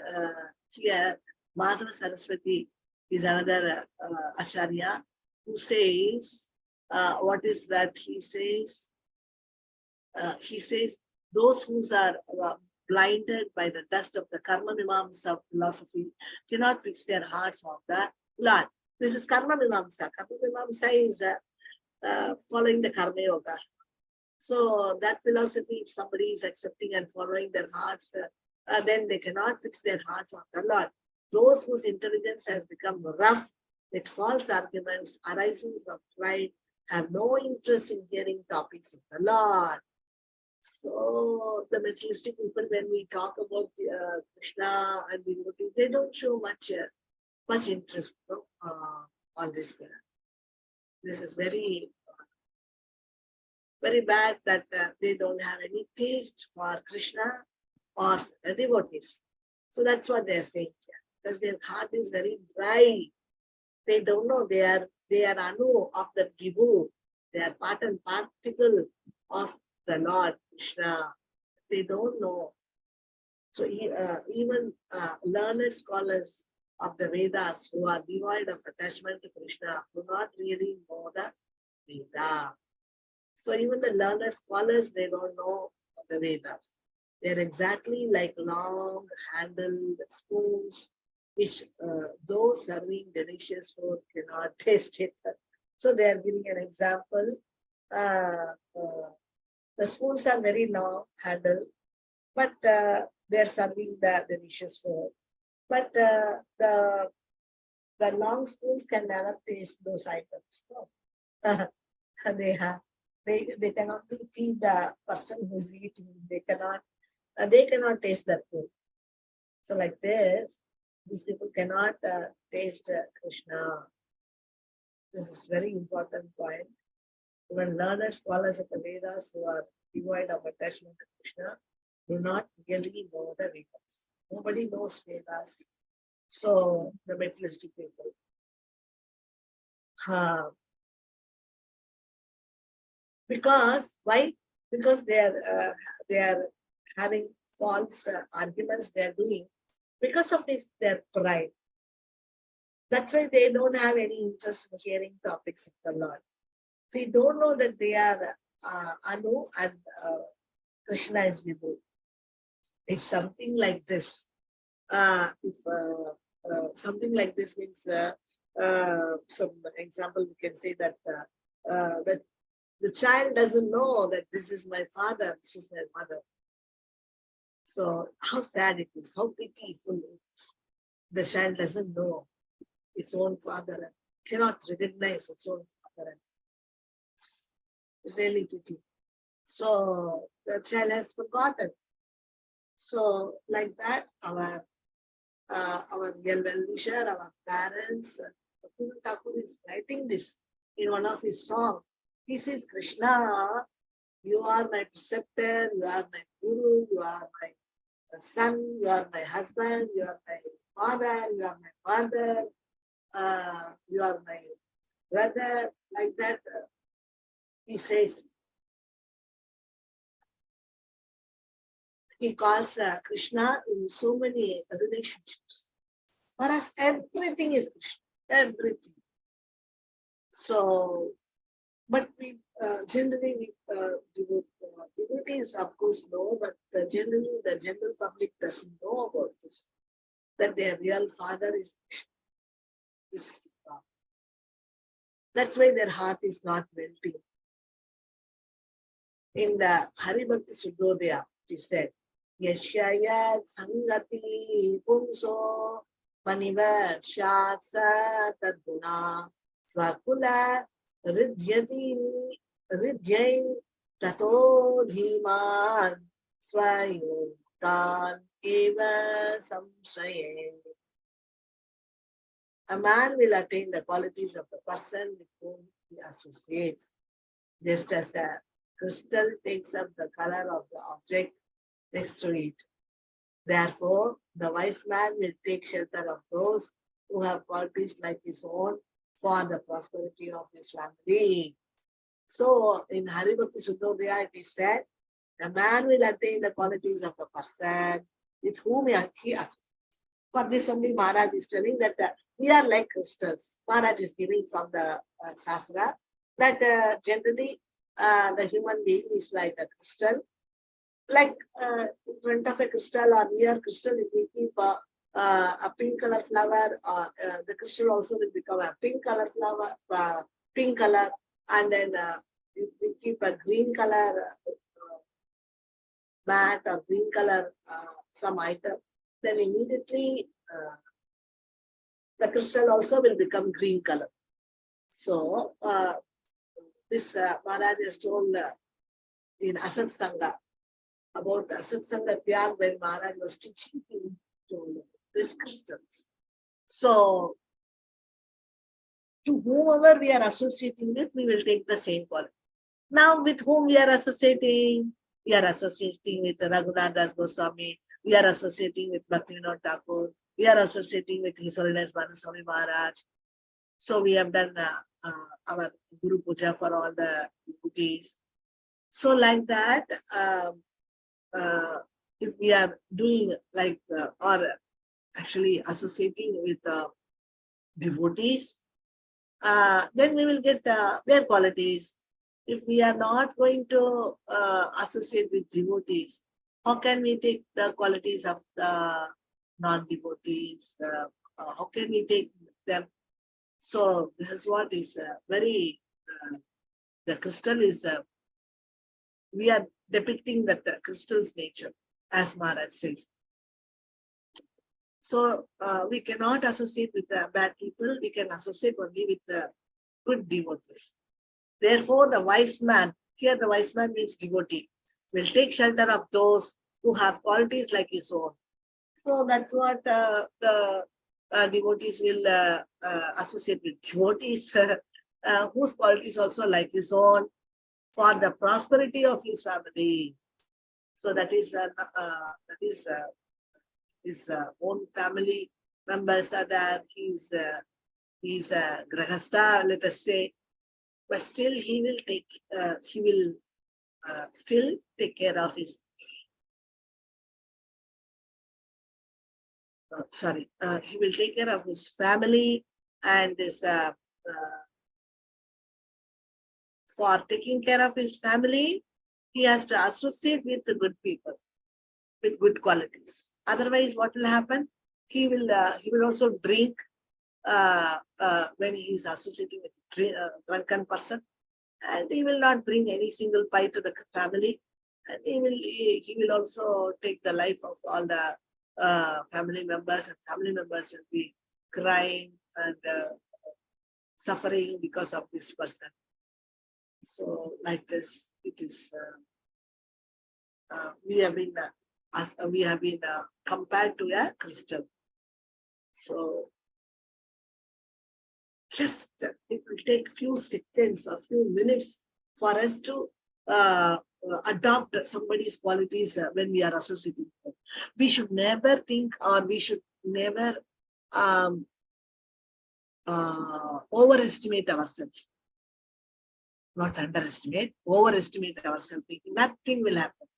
here Madhava Saraswati is another Acharya who says, what is that? He says, those who are blinded by the dust of the karma mimamsa philosophy cannot fix their hearts on the Lord. This is karma mimamsa. Karma mimamsa is following the karma yoga. So that philosophy, if somebody is accepting and following their hearts, then they cannot fix their hearts on the Lord. Those whose intelligence has become rough with false arguments arising from pride have no interest in hearing topics of the Lord. So the materialistic people, when we talk about Krishna and devotees, they don't show much interest on this. This is very bad that they don't have any taste for Krishna or devotees. So that's what they're saying here, because their heart is very dry. They don't know they are anu of the Vibhu. They are part and particle of the Lord Krishna. They don't know. So even learned scholars of the Vedas who are devoid of attachment to Krishna do not really know the Veda. So even the learned scholars, they don't know the Vedas. They're exactly like long-handled spoons, which those serving delicious food cannot taste it. So they are giving an example. The spoons are very long handled, but they're serving the delicious food. But the long spoons can never taste those items. No. They cannot feed the person who's eating. They cannot taste that food. So like this, these people cannot taste Krishna. This is very important point. Even learned scholars of the Vedas who are devoid of attachment to Krishna do not really know the Vedas. Nobody knows Vedas. So the materialistic people. Because why? Because they are having false arguments they are doing because of this, their pride. That's why they don't have any interest in hearing topics of the Lord. We don't know that they are Anu and Krishna is Vibhu. It's something like this. If something like this means, some example, we can say that that the child doesn't know that this is my father, this is my mother. So how sad it is, how pitiful it is. The child doesn't know its own father and cannot recognize its own father. It's really pity. So the child has forgotten. So like that, our real well-wisher, our parents, Bhagavan Thakur is writing this in one of his songs. He says, Krishna, you are my preceptor, you are my guru, you are my son, you are my husband, you are my father, you are my mother, you are my brother, like that. He says, he calls Krishna in so many relationships. For us, everything is Krishna, everything. So, but we generally devotees, of course, know, but generally the general public doesn't know about this, that their real father is Krishna. This is the problem. That's why their heart is not melting. In the Hari Bhakti Suddhodaya, it is said, Yashayat Sangati Pumso Maniva Shatsa Tadguna Swakula Ridyai Tato Dhiman Swayutan Eva Samshaye. A man will attain the qualities of the person with whom he associates, just as a crystal takes up the color of the object next to it. Therefore, the wise man will take shelter of those who have qualities like his own for the prosperity of his family. So, in Hari Bhakti Suddhodaya, it is said, the man will attain the qualities of the person with whom he associates. For this only Maharaj is telling that we are like crystals. Maharaj is giving from the Shastra that generally the human being is like a crystal. Like in front of a crystal or near crystal, if we keep a pink color flower, the crystal also will become a pink color flower, pink color. And then if we keep a green color mat or green color some item, then immediately the crystal also will become green color. So this Maharaj has told in Asat Sangha about Asat Sangha Tyag when Maharaj was teaching him to these crystals. So to whomever we are associating with, we will take the same quality. Now with whom we are associating? We are associating with Raghunath Das Goswami. We are associating with Bhaktivinoda Thakur. We are associating with His Holiness Manah Maharaj. So we have done our Guru Puja for all the devotees. So like that, if we are doing like, or actually associating with devotees, then we will get their qualities. If we are not going to associate with devotees, how can we take the qualities of the non-devotees? How can we take them? So this is what is very, the crystal is, we are depicting that crystal's nature, as Maharaj says. So we cannot associate with the bad people, we can associate only with the good devotees. Therefore, the wise man, here the wise man means devotee, will take shelter of those who have qualities like his own. So that's what the devotees will associate with devotees whose qualities also like his own for the prosperity of his family. So that is his own family members are there. He's a grahastha, let us say, but still he will still take care of his he will take care of his family and for taking care of his family, he has to associate with the good people, with good qualities. Otherwise, what will happen? He will also drink when he is associating with a drunken person, and he will not bring any single pie to the family, and he will also take the life of all the family members, and family members will be crying and suffering because of this person. So like this, it is. We have been compared to a crystal. So just it will take few seconds or few minutes for us to adopt somebody's qualities when we are associating with them. We should never think, or we should never overestimate ourselves. Not underestimate, overestimate ourselves. Nothing will happen.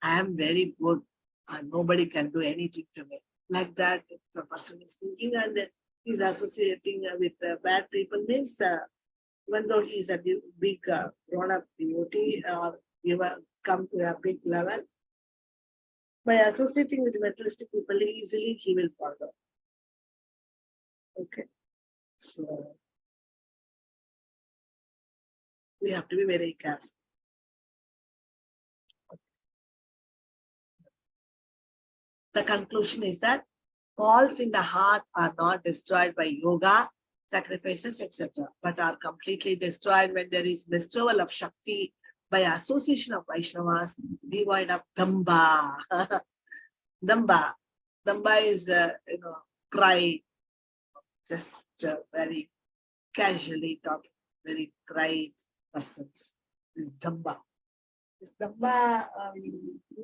I am very good and nobody can do anything to me. Like that, if the person is thinking and is associating with bad people, means even though he is a big grown-up devotee or come to a big level, by associating with materialistic people, easily he will follow. Okay. So we have to be very careful. The conclusion is that faults in the heart are not destroyed by yoga, sacrifices, etc., but are completely destroyed when there is bestowal of Shakti by association of Vaishnavas, devoid of Damba. Damba. Damba is, pride, just very casually talking, very pride persons. This Damba. This Damba, we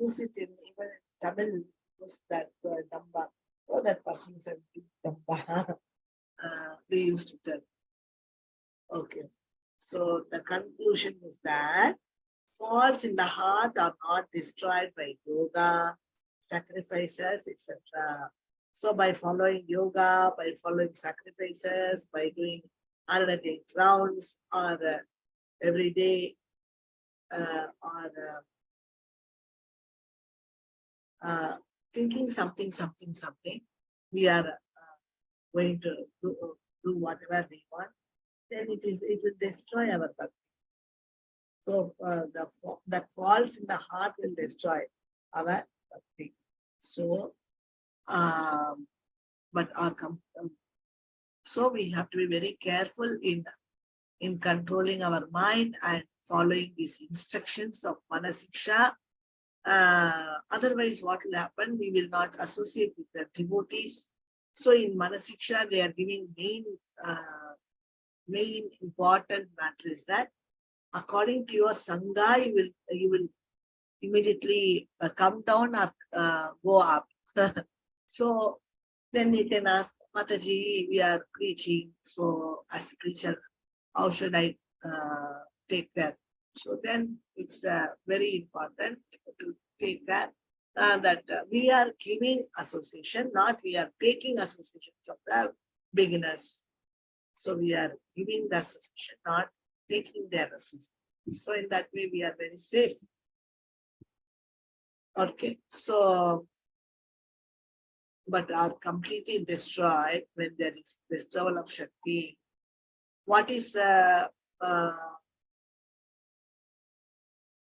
use it in even in Tamil, use that word Damba. Oh, that person is a big Damba. They used to tell. Okay. So the conclusion is that faults in the heart are not destroyed by yoga, sacrifices, etc. So by following yoga, by following sacrifices, by doing 108 rounds or every day thinking something, we are going to do whatever we want, then it will destroy our bhakti. So that faults in the heart will destroy our bhakti. So, so we have to be very careful in controlling our mind and following these instructions of Manah Siksa. Otherwise, what will happen? We will not associate with the devotees. So in Manah Siksa, they are giving main important matter is that according to your sangha, you will immediately come down or go up. So then you can ask, Mataji, we are preaching. So as a preacher, how should I take that? So then it's very important to take that we are giving association, not we are taking association from the beginners. So we are giving the association, not taking their association. So in that way, we are very safe. Okay, so but are completely destroyed when there is bestowal of Shakti. What is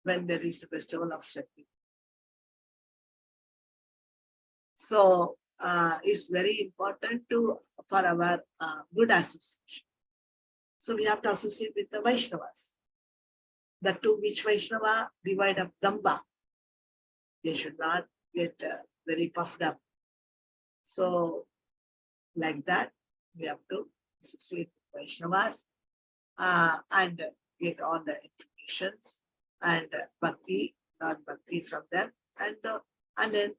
when there is a bestowal of Shakti? So it's very important for our good association. So we have to associate with the Vaishnavas. The two which Vaishnava divide of Damba. They should not get very puffed up. So like that, we have to associate with Vaishnavas and get all the informations and bhakti, non-bhakti from them, and then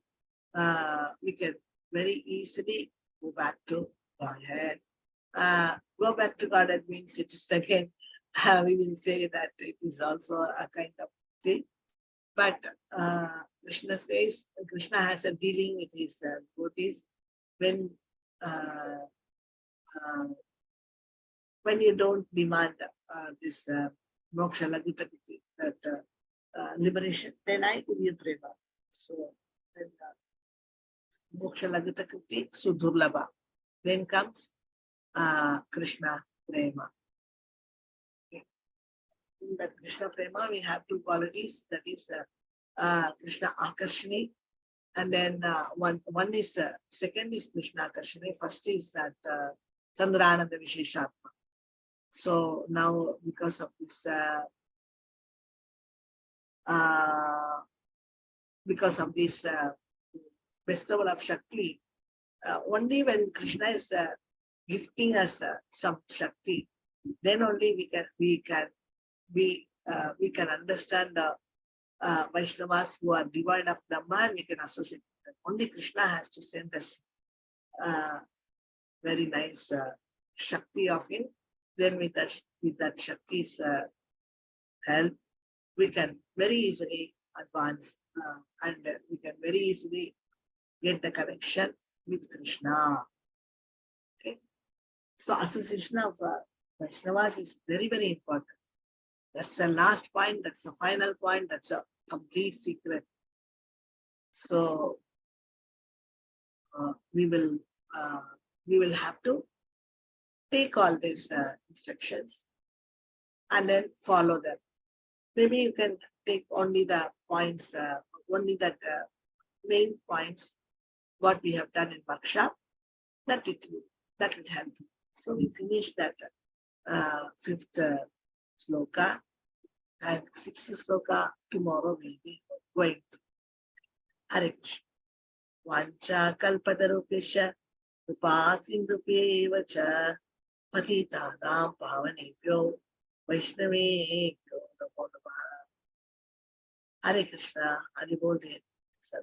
we can very easily go back to Godhead. Go back to Godhead means it is again, we will say that it is also a kind of thing. But Krishna says, Krishna has a dealing with his devotees. when uh, uh, when you don't demand this moksha lagutakriti, that liberation, then I give you prema. So then moksha lagutakriti sudurlabha. Then comes Krishna prema. Okay. In the Krishna prema, we have two qualities. That is Krishna akarshani, and then one is second is Krishna akarshani. First is that Chandrananda Visheshatma. So now, because of this, festival of Shakti, only when Krishna is gifting us some Shakti, then only we can understand the Vaishnavas who are devoid of Dhamma, and we can associate with them. Only Krishna has to send us very nice Shakti of him. Then with that Shakti's help, we can very easily advance and we can very easily get the connection with Krishna. Okay, so association of Vaishnavas is very, very important. That's the last point. That's the final point. That's a complete secret. So we will have to take all these instructions and then follow them. Maybe you can take only the points, only that main points, what we have done in workshop, that will help you. So we finish that fifth sloka, and sixth sloka tomorrow will be going to. Hare Krishna. Vancha kalpatarupesha upasindupeva cha patitanam pavanebhyo vaishnavebhyo namo namah. Hare Krishna. Hare Bol. Hare Krishna.